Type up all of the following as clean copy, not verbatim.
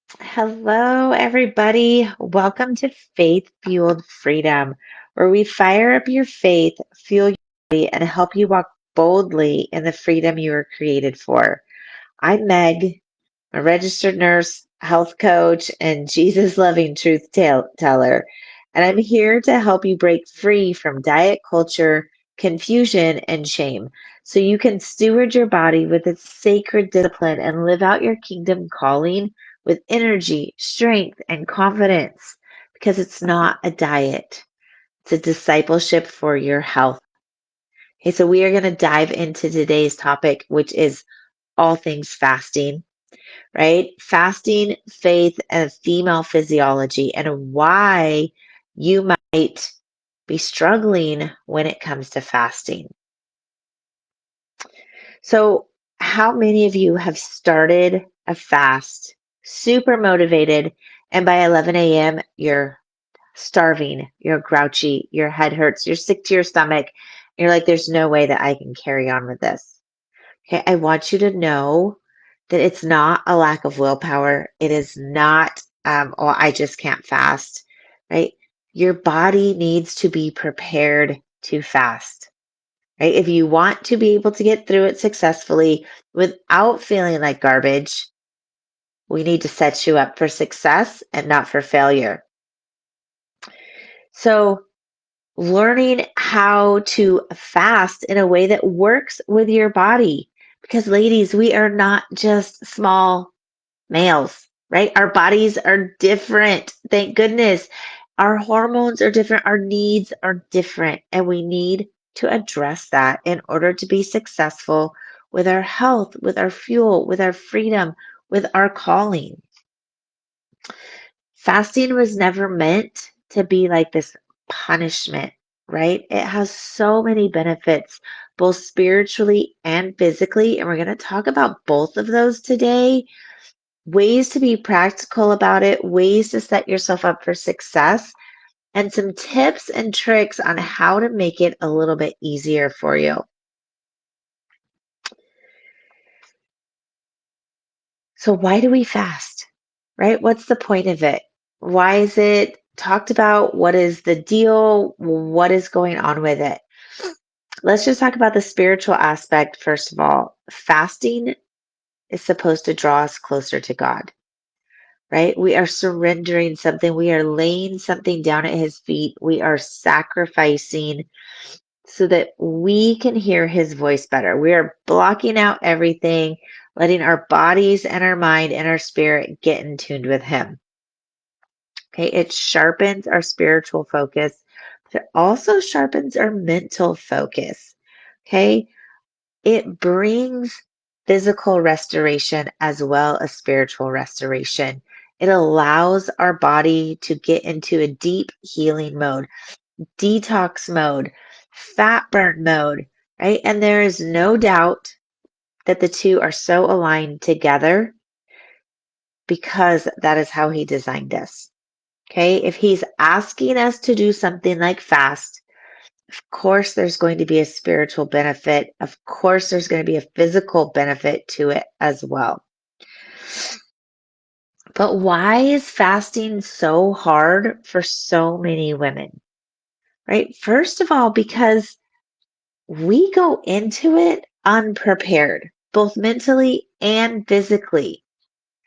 Hello, everybody. Welcome to Faith Fueled Freedom, where we fire up your faith, fuel your body, and help you walk boldly in the freedom you were created for. I'm Meg, a registered nurse, health coach, and Jesus loving teller. And I'm here to help you break free from diet culture, confusion, and shame so you can steward your body with its sacred discipline and live out your kingdom calling with energy, strength, and confidence because it's not a diet, it's a discipleship for your health. Okay, so we are going to dive into today's topic, which is all things fasting, right? Fasting, faith, and female physiology, and why you might be struggling when it comes to fasting. So, how many of you have started a fast, super motivated, and by 11 a.m., you're starving, you're grouchy, your head hurts, you're sick to your stomach, you're like, there's no way that I can carry on with this? Okay, I want you to know that it's not a lack of willpower. It is not, oh, I just can't fast, right? Your body needs to be prepared to fast, right? If you want to be able to get through it successfully without feeling like garbage, we need to set you up for success and not for failure. So, learning how to fast in a way that works with your body. Because, ladies, we are not just small males, right? Our bodies are different. Thank goodness. Our hormones are different. Our needs are different. And we need to address that in order to be successful with our health, with our fuel, with our freedom, with our calling. Fasting was never meant to be like this punishment, right? It has so many benefits, both spiritually and physically. And we're going to talk about both of those today. Ways to be practical about it, ways to set yourself up for success, and some tips and tricks on how to make it a little bit easier for you. So, why do we fast, right? What's the point of it? Why is it talked about? What is the deal? What is going on with it? Let's just talk about the spiritual aspect first of all. Fasting is supposed to draw us closer to God, right? We are surrendering something. We are laying something down at his feet. We are sacrificing so that we can hear his voice better. We are blocking out everything, letting our bodies and our mind and our spirit get in tune with him. Okay, it sharpens our spiritual focus, but it also sharpens our mental focus. Okay, it brings physical restoration as well as spiritual restoration. It allows our body to get into a deep healing mode, detox mode, fat burn mode, right? And there is no doubt that the two are so aligned together because that is how he designed us. Okay, if he's asking us to do something like fast, of course there's going to be a spiritual benefit. Of course there's going to be a physical benefit to it as well. But why is fasting so hard for so many women? Right? First of all, because we go into it unprepared, both mentally and physically.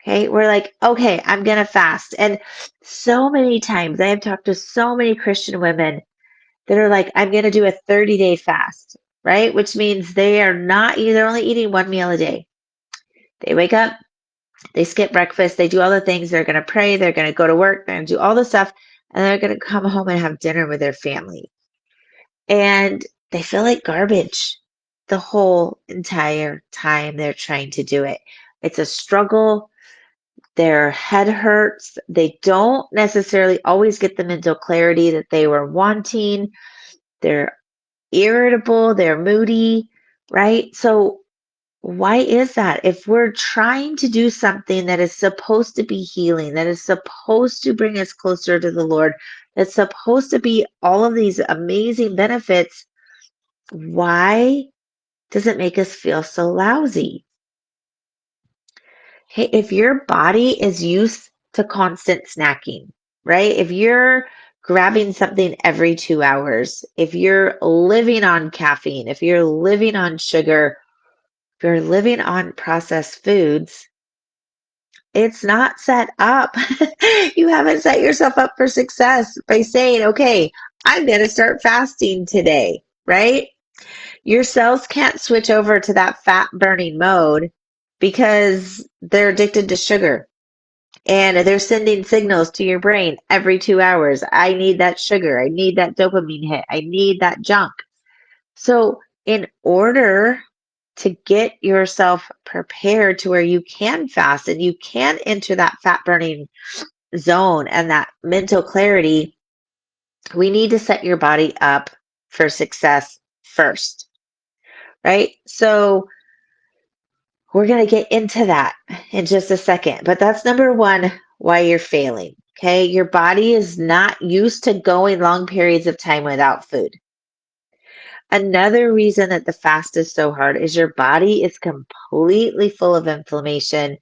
Okay, we're like, okay, I'm going to fast. And so many times I have talked to so many Christian women that are like, I'm going to do a 30-day fast, right? Which means they are not, they're only eating one meal a day. They wake up, they skip breakfast, they do all the things. They're going to pray, they're going to go to work, they're going to do all the stuff, and they're going to come home and have dinner with their family. And they feel like garbage the whole entire time they're trying to do it. It's a struggle. Their head hurts. They don't necessarily always get the mental clarity that they were wanting. They're irritable, they're moody, right? So, why is that? If we're trying to do something that is supposed to be healing, that is supposed to bring us closer to the Lord, that's supposed to be all of these amazing benefits, why does it make us feel so lousy? Hey, if your body is used to constant snacking, right? If you're grabbing something every 2 hours, if you're living on caffeine, if you're living on sugar, if you're living on processed foods, it's not set up. You haven't set yourself up for success by saying, okay, I'm going to start fasting today, right? Your cells can't switch over to that fat burning mode because they're addicted to sugar and they're sending signals to your brain every 2 hours. I need that sugar. I need that dopamine hit. I need that junk. So, in order to get yourself prepared to where you can fast and you can enter that fat burning zone and that mental clarity, we need to set your body up for success first, right? So, we're going to get into that in just a second, but that's number one why you're failing. Okay. Your body is not used to going long periods of time without food. Another reason that the fast is so hard is your body is completely full of inflammation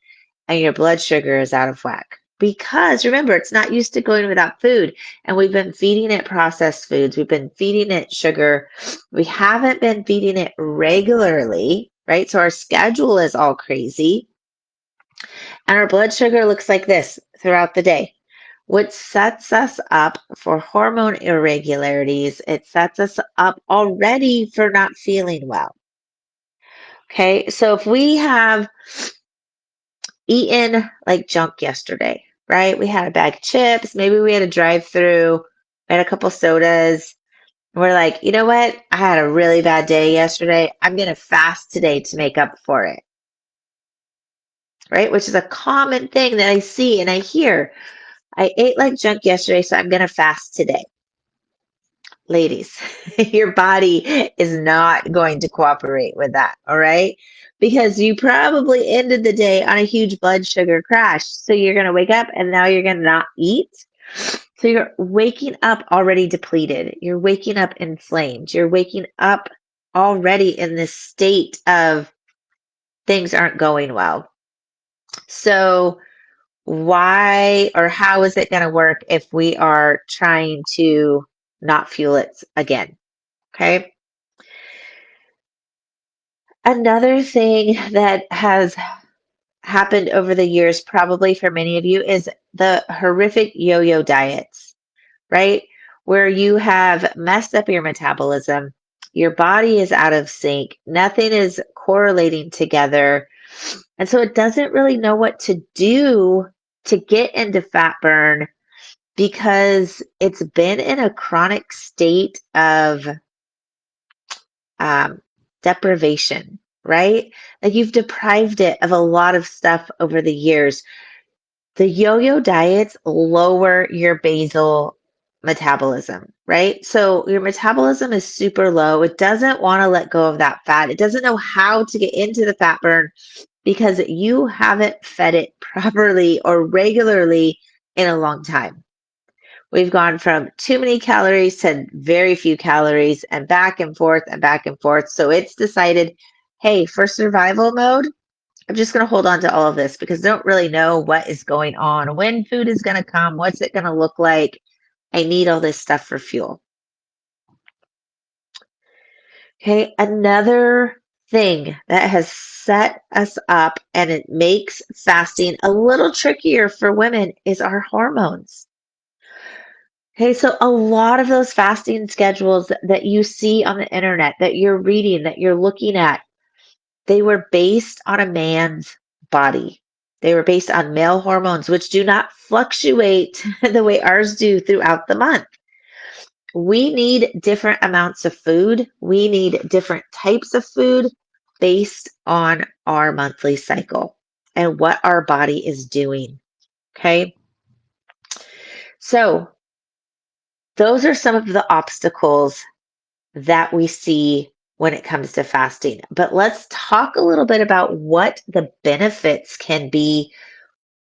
and your blood sugar is out of whack. Because remember, it's not used to going without food. And we've been feeding it processed foods. We've been feeding it sugar. We haven't been feeding it regularly, right? So our schedule is all crazy. And our blood sugar looks like this throughout the day, which sets us up for hormone irregularities. It sets us up already for not feeling well. Okay, so if we have eaten like junk yesterday, right? We had a bag of chips, maybe we had a drive through, we had a couple sodas. And we're like, you know what? I had a really bad day yesterday. I'm going to fast today to make up for it, right? Which is a common thing that I see and I hear. I ate like junk yesterday, so I'm going to fast today. Ladies, your body is not going to cooperate with that, all right? Because you probably ended the day on a huge blood sugar crash. So you're going to wake up and now you're going to not eat. So you're waking up already depleted. You're waking up inflamed. You're waking up already in this state of things aren't going well. So why or how is it going to work if we are trying to not fuel it again? Okay. Another thing that has happened over the years, probably for many of you, is the horrific yo yo diets, right? Where you have messed up your metabolism, your body is out of sync, nothing is correlating together. And so it doesn't really know what to do to get into fat burn because it's been in a chronic state of um, deprivation, right? Like you've deprived it of a lot of stuff over the years. The yo yo diets lower your basal metabolism, right? So your metabolism is super low. It doesn't want to let go of that fat. It doesn't know how to get into the fat burn because you haven't fed it properly or regularly in a long time. We've gone from too many calories to very few calories and back and forth and back and forth. So it's decided, hey, for survival mode, I'm just going to hold on to all of this because I don't really know what is going on, when food is going to come, what's it going to look like. I need all this stuff for fuel. Okay, another thing that has set us up and it makes fasting a little trickier for women is our hormones. Okay, so a lot of those fasting schedules that you see on the internet, that you're reading, that you're looking at, they were based on a man's body. They were based on male hormones, which do not fluctuate the way ours do throughout the month. We need different amounts of food. We need different types of food based on our monthly cycle and what our body is doing. Okay. So, those are some of the obstacles that we see when it comes to fasting. But let's talk a little bit about what the benefits can be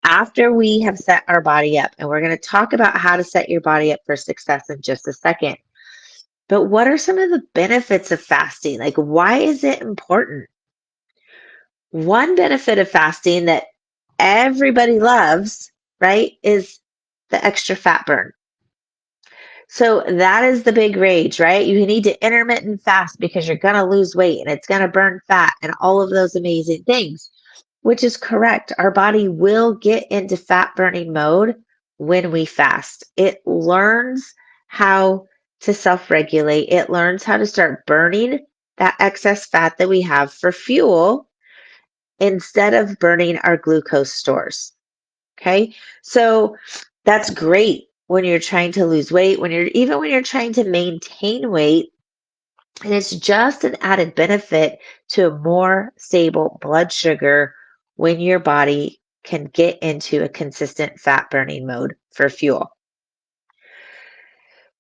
after we have set our body up. And we're going to talk about how to set your body up for success in just a second. But what are some of the benefits of fasting? Like, why is it important? One benefit of fasting that everybody loves right, is the extra fat burn. So that is the big rage, right? You need to intermittent fast because you're going to lose weight and it's going to burn fat and all of those amazing things, which is correct. Our body will get into fat burning mode when we fast. It learns how to self regulate, it learns how to start burning that excess fat that we have for fuel instead of burning our glucose stores. Okay. So that's great when you're trying to lose weight, when you're trying to maintain weight. And it's just an added benefit to a more stable blood sugar when your body can get into a consistent fat burning mode for fuel.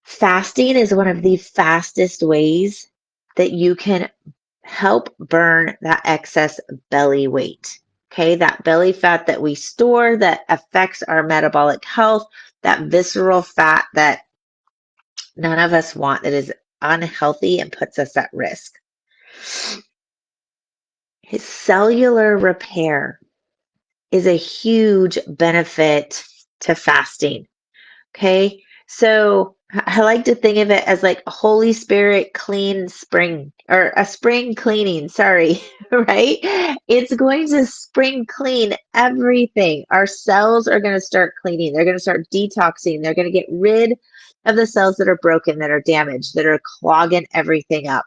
Fasting is one of the fastest ways that you can help burn that excess belly weight. Okay, that belly fat that we store that affects our metabolic health, that visceral fat that none of us want, that is unhealthy and puts us at risk. His cellular repair is a huge benefit to fasting. Okay. So I like to think of it as like a Holy Spirit clean spring or a spring cleaning, sorry, right? It's going to spring clean everything. Our cells are going to start cleaning. They're going to start detoxing. They're going to get rid of the cells that are broken, that are damaged, that are clogging everything up.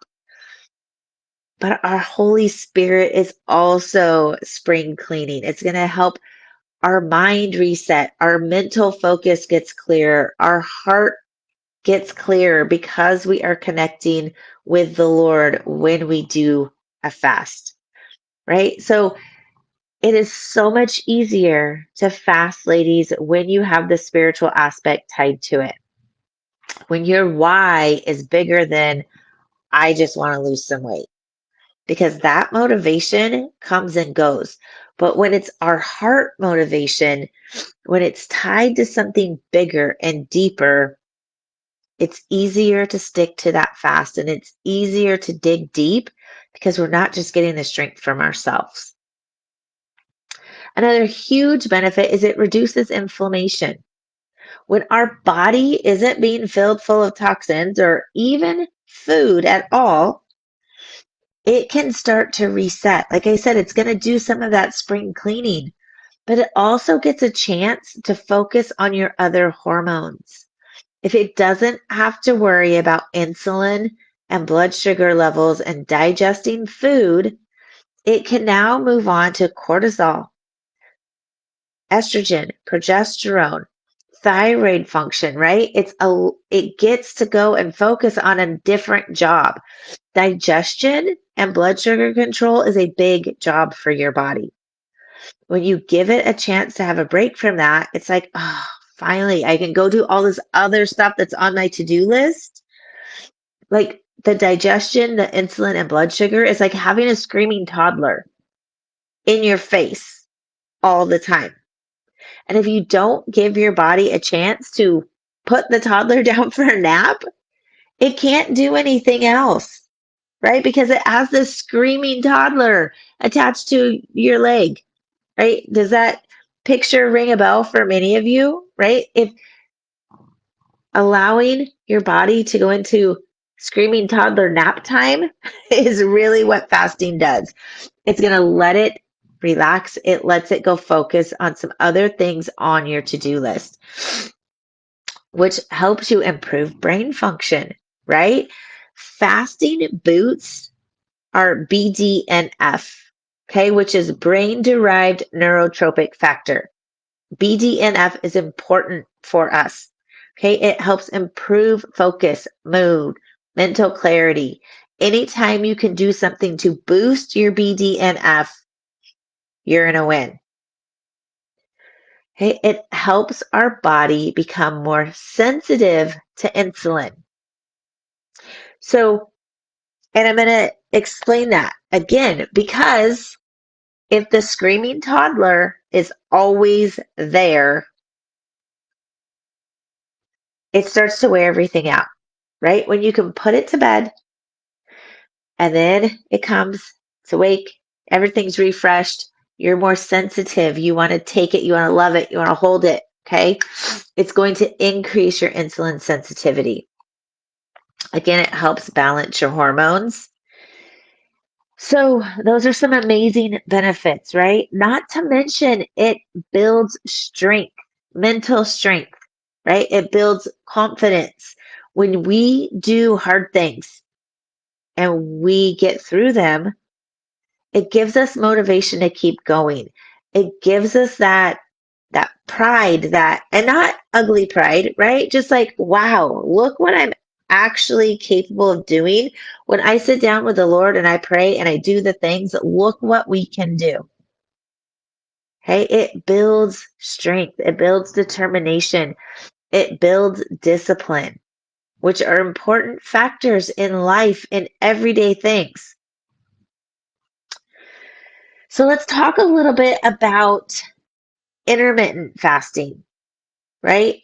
But our Holy Spirit is also spring cleaning. It's going to help our mind reset, our mental focus gets clear, our heart gets clearer because we are connecting with the Lord when we do a fast, right? So it is so much easier to fast, ladies, when you have the spiritual aspect tied to it. When your why is bigger than, I just want to lose some weight, because that motivation comes and goes. But when it's our heart motivation, when it's tied to something bigger and deeper, it's easier to stick to that fast and it's easier to dig deep because we're not just getting the strength from ourselves. Another huge benefit is it reduces inflammation. When our body isn't being filled full of toxins or even food at all, it can start to reset. Like I said, it's going to do some of that spring cleaning, but it also gets a chance to focus on your other hormones. If it doesn't have to worry about insulin and blood sugar levels and digesting food, it can now move on to cortisol, estrogen, progesterone, thyroid function, right? It gets to go and focus on a different job. Digestion and blood sugar control is a big job for your body. When you give it a chance to have a break from that, it's like, oh, finally, I can go do all this other stuff that's on my to-do list. Like the digestion, the insulin, and blood sugar is like having a screaming toddler in your face all the time. And if you don't give your body a chance to put the toddler down for a nap, it can't do anything else, right? Because it has this screaming toddler attached to your leg, right? Does that picture ring a bell for many of you, right? If allowing your body to go into screaming toddler nap time is really what fasting does. It's going to let it relax. It lets it go focus on some other things on your to-do list, which helps you improve brain function, right? Fasting boosts our BDNF, okay, which is brain derived neurotropic factor. BDNF is important for us. Okay, it helps improve focus, mood, mental clarity. Anytime you can do something to boost your BDNF, you're going to win. Okay, it helps our body become more sensitive to insulin. So, and I'm going to explain that again because if the screaming toddler is always there, it starts to wear everything out, right? When you can put it to bed and then it comes, it's awake, everything's refreshed, You're more sensitive. You want to take it, you want to love it, you want to hold it. Okay. It's going to increase your insulin sensitivity. Again, it helps balance your hormones. So, those are some amazing benefits, right? Not to mention, it builds strength, mental strength, right? It builds confidence. When we do hard things and we get through them, it gives us motivation to keep going. It gives us that pride, that, and not ugly pride, right? Just like, wow, look what I'm actually capable of doing. When I sit down with the Lord and I pray and I do the things, look what we can do. Okay, it builds strength, it builds determination, it builds discipline, which are important factors in life, in everyday things. So let's talk a little bit about intermittent fasting, right?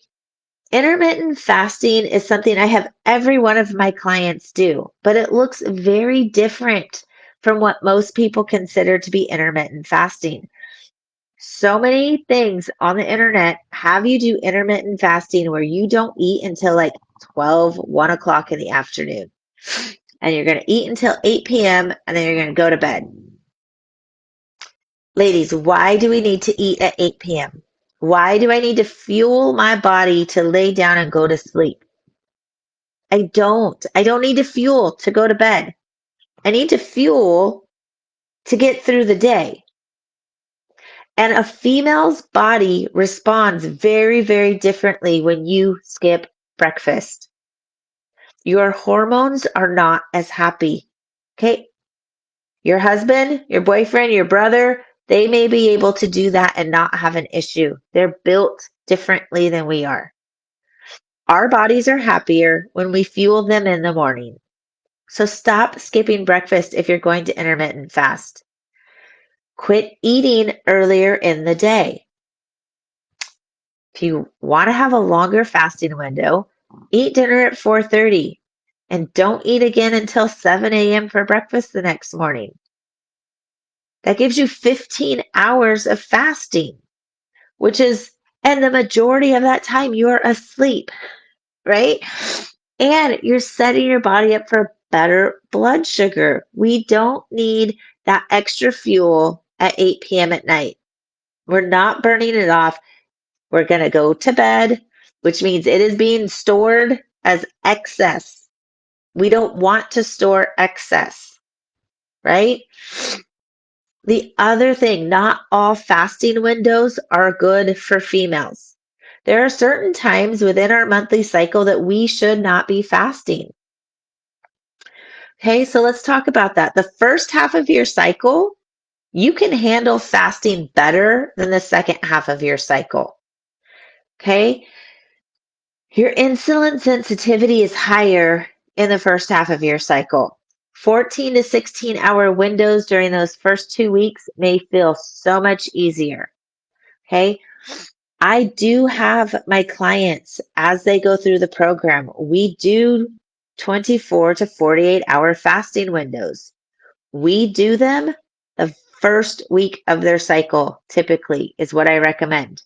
Intermittent fasting is something I have every one of my clients do, but it looks very different from what most people consider to be intermittent fasting. So many things on the internet have you do intermittent fasting where you don't eat until like 12, 1 o'clock in the afternoon. And you're going to eat until 8 p.m. and then you're going to go to bed. Ladies, why do we need to eat at 8 p.m.? Why do I need to fuel my body to lay down and go to sleep? I don't. I don't need to fuel to go to bed. I need to fuel to get through the day. And a female's body responds very, very differently when you skip breakfast. Your hormones are not as happy. Okay. Your husband, your boyfriend, your brother, they may be able to do that and not have an issue. They're built differently than we are. Our bodies are happier when we fuel them in the morning. So stop skipping breakfast if you're going to intermittent fast. Quit eating earlier in the day. If you want to have a longer fasting window, eat dinner at 4:30 and don't eat again until 7 a.m. for breakfast the next morning. That gives you 15 hours of fasting, which is, and the majority of that time you're asleep, right? And you're setting your body up for better blood sugar. We don't need that extra fuel at 8 p.m. at night. We're not burning it off. We're going to go to bed, which means it is being stored as excess. We don't want to store excess, right? The other thing, not all fasting windows are good for females. There are certain times within our monthly cycle that we should not be fasting. Okay, so let's talk about that. The first half of your cycle, you can handle fasting better than the second half of your cycle. Okay, your insulin sensitivity is higher in the first half of your cycle. 14 to 16-hour windows during those first 2 weeks may feel so much easier. Okay, I do have my clients as they go through the program, we do 24 to 48-hour fasting windows. We do them the first week of their cycle, typically, is what I recommend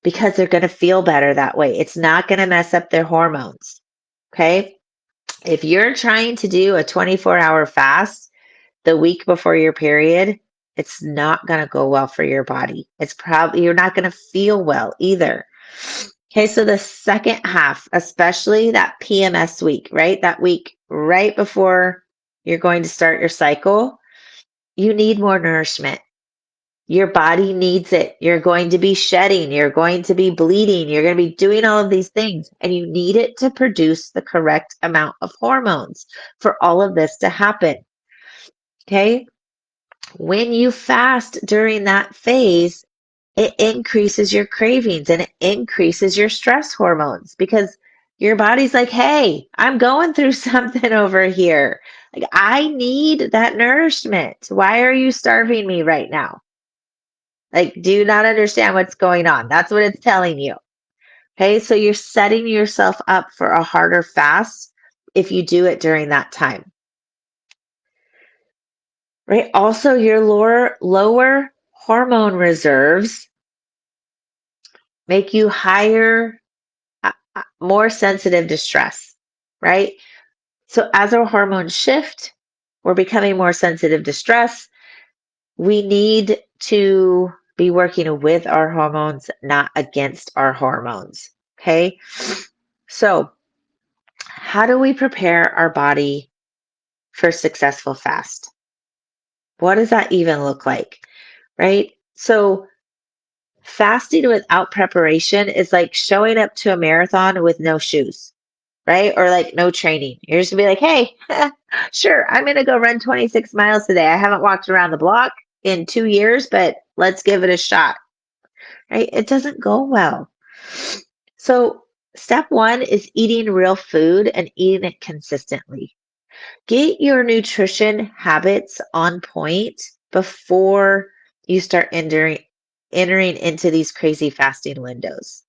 because they're going to feel better that way. It's not going to mess up their hormones. Okay. If you're trying to do a 24-hour fast the week before your period, it's not going to go well for your body. It's probably, you're not going to feel well either. Okay. So the second half, especially that PMS week, right? That week right before you're going to start your cycle, you need more nourishment. Your body needs it. You're going to be shedding. You're going to be bleeding. You're going to be doing all of these things, and you need it to produce the correct amount of hormones for all of this to happen. Okay. When you fast during that phase, it increases your cravings and it increases your stress hormones because your body's like, hey, I'm going through something over here. Like, I need that nourishment. Why are you starving me right now? Like, do you not understand what's going on? That's what it's telling you. Okay, so you're setting yourself up for a harder fast if you do it during that time. right? Also, your lower hormone reserves make you more sensitive to stress, right? So as our hormones shift, we're becoming more sensitive to stress. We need to be working with our hormones, not against our hormones. Okay. So, how do we prepare our body for successful fast? What does that even look like? Right. So, fasting without preparation is like showing up to a marathon with no shoes, right? Or like no training. You're just gonna be like, hey, sure, I'm gonna go run 26 miles today. I haven't walked around the block in 2 years, but let's give it a shot, right? It doesn't go well. So, step one is eating real food and eating it consistently. Get your nutrition habits on point before you start entering into these crazy fasting windows.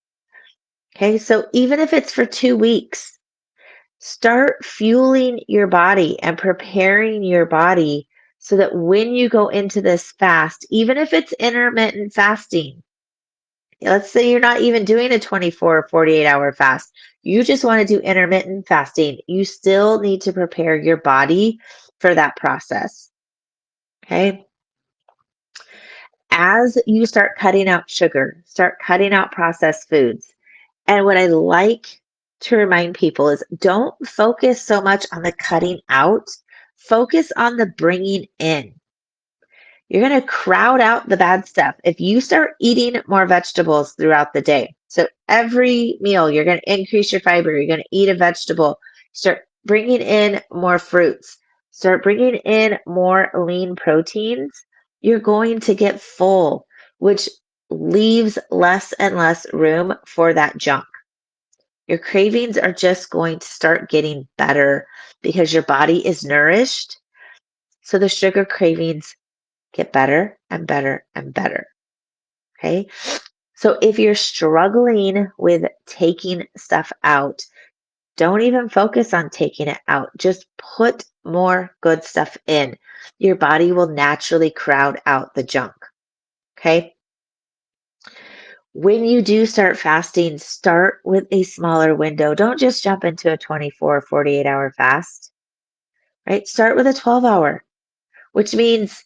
Okay, so even if it's for 2 weeks, start fueling your body and preparing your body so that when you go into this fast, even if it's intermittent fasting, let's say you're not even doing a 24 or 48-hour fast, you just want to do intermittent fasting, you still need to prepare your body for that process. Okay. As you start cutting out sugar, start cutting out processed foods. And what I like to remind people is don't focus so much on the cutting out, focus on the bringing in. You're going to crowd out the bad stuff. If you start eating more vegetables throughout the day, so every meal, you're going to increase your fiber, you're going to eat a vegetable, start bringing in more fruits, start bringing in more lean proteins, you're going to get full, which leaves less and less room for that junk. Your cravings are just going to start getting better because your body is nourished. So the sugar cravings get better and better and better. Okay. So if you're struggling with taking stuff out, don't even focus on taking it out. Just put more good stuff in. Your body will naturally crowd out the junk. Okay. When you do start fasting, start with a smaller window. Don't just jump into a 24 or 48-hour fast, right? Start with a 12-hour, which means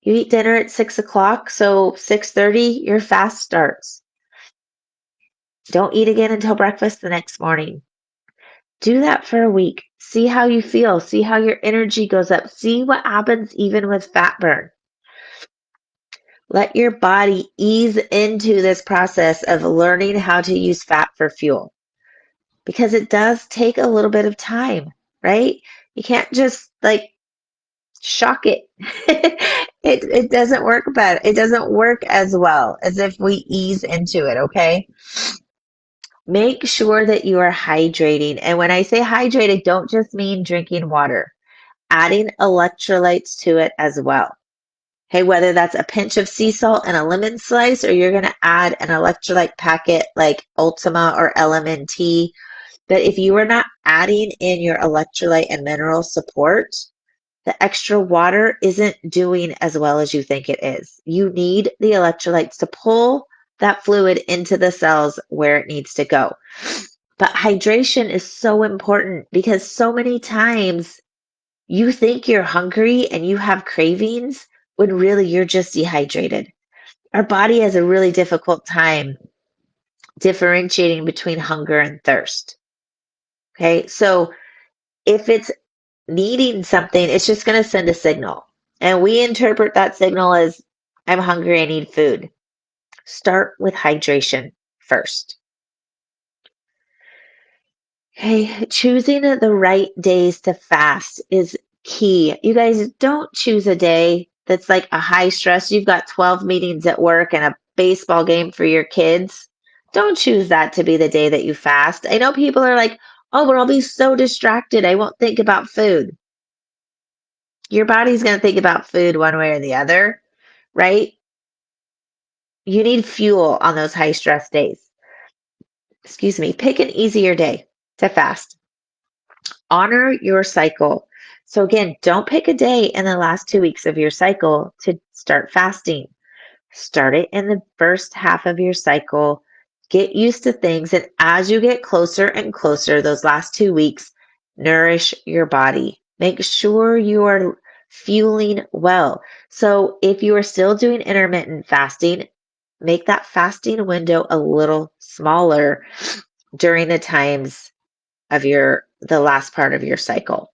you eat dinner at 6 o'clock. So 6:30, your fast starts. Don't eat again until breakfast the next morning. Do that for a week. See how you feel. See how your energy goes up. See what happens even with fat burn. Let your body ease into this process of learning how to use fat for fuel because it does take a little bit of time, right? You can't just like shock it. It doesn't work better. It doesn't work as well as if we ease into it, okay? Make sure that you are hydrating. And when I say hydrate, I don't just mean drinking water, adding electrolytes to it as well. Okay, whether that's a pinch of sea salt and a lemon slice, or you're going to add an electrolyte packet like Ultima or LMNT. But if you are not adding in your electrolyte and mineral support, the extra water isn't doing as well as you think it is. You need the electrolytes to pull that fluid into the cells where it needs to go. But hydration is so important because so many times you think you're hungry and you have cravings when really you're just dehydrated. Our body has a really difficult time differentiating between hunger and thirst. Okay, so if it's needing something, it's just going to send a signal. And we interpret that signal as I'm hungry, I need food. Start with hydration first. Okay, choosing the right days to fast is key. You guys don't choose a day that's like a high stress. You've got 12 meetings at work and a baseball game for your kids. Don't choose that to be the day that you fast. I know people are like, oh, but I'll be so distracted. I won't think about food. Your body's going to think about food one way or the other, right? You need fuel on those high stress days. Excuse me. Pick an easier day to fast. Honor your cycle. So, again, don't pick a day in the last 2 weeks of your cycle to start fasting. Start it in the first half of your cycle. Get used to things. And as you get closer and closer, those last 2 weeks, nourish your body. Make sure you are fueling well. So, if you are still doing intermittent fasting, make that fasting window a little smaller during the times of the last part of your cycle.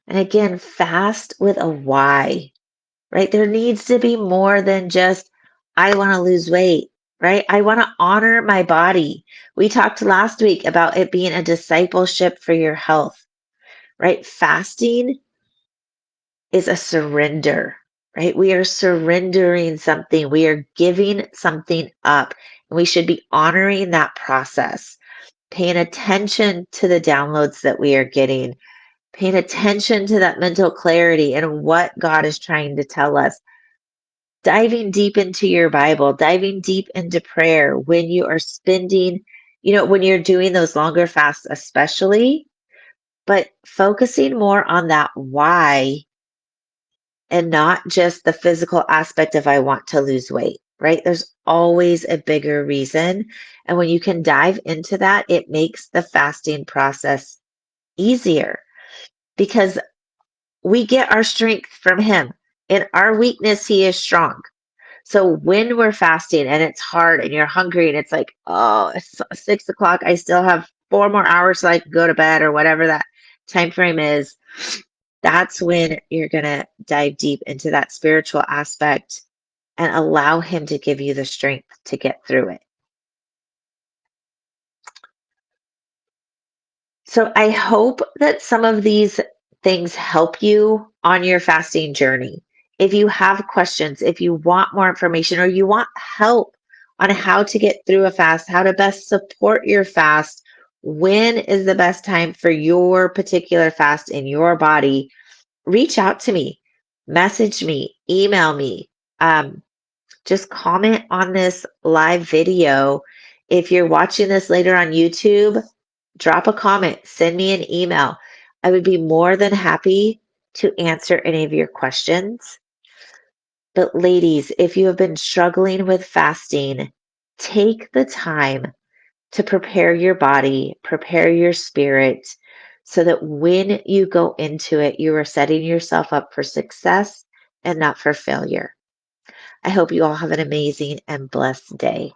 And again, fast with a why, right? There needs to be more than just, I want to lose weight, right? I want to honor my body. We talked last week about it being a discipleship for your health, right? Fasting is a surrender, right? We are surrendering something, we are giving something up, and we should be honoring that process, paying attention to the downloads that we are getting, paying attention to that mental clarity and what God is trying to tell us. Diving deep into your Bible, diving deep into prayer when you are spending, when you're doing those longer fasts, especially, but focusing more on that why and not just the physical aspect of I want to lose weight, right? There's always a bigger reason. And when you can dive into that, it makes the fasting process easier because we get our strength from Him. In our weakness, He is strong. So when we're fasting and it's hard and you're hungry and it's like, oh, it's 6 o'clock, I still have 4 more hours so I can go to bed or whatever that time frame is, that's when you're going to dive deep into that spiritual aspect and allow Him to give you the strength to get through it. So I hope that some of these things help you on your fasting journey. If you have questions, if you want more information, or you want help on how to get through a fast, how to best support your fast, when is the best time for your particular fast in your body, reach out to me, message me, email me. Just comment on this live video. If you're watching this later on YouTube, drop a comment, send me an email. I would be more than happy to answer any of your questions. But, ladies, if you have been struggling with fasting, take the time to prepare your body, prepare your spirit, so that when you go into it, you are setting yourself up for success and not for failure. I hope you all have an amazing and blessed day.